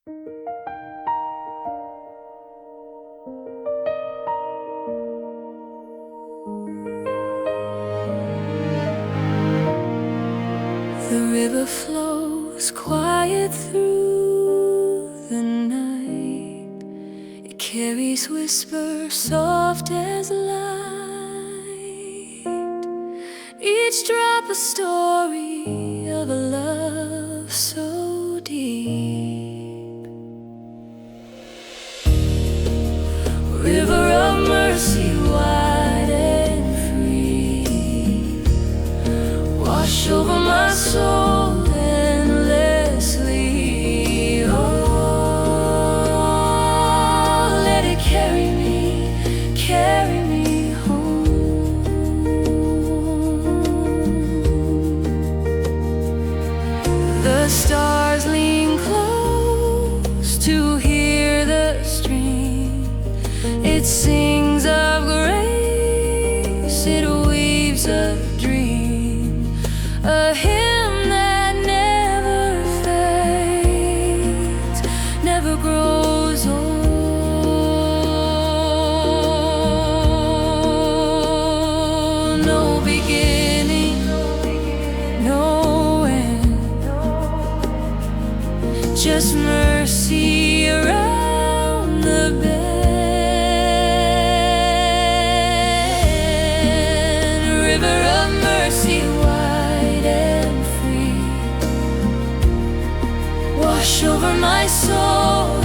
The river flows quiet through the night. It carries whispers soft as light, each drop a story of a love so deep. River of mercy, wide and free, wash over my soul endlessly. Oh, let it carry me home. The stars lean close to hear the stream. It sings of grace, it weaves a dream, a hymn that never fades, never grows old. No beginning, no end, just mercy around the bend. River of mercy, wide and free, wash over my soul.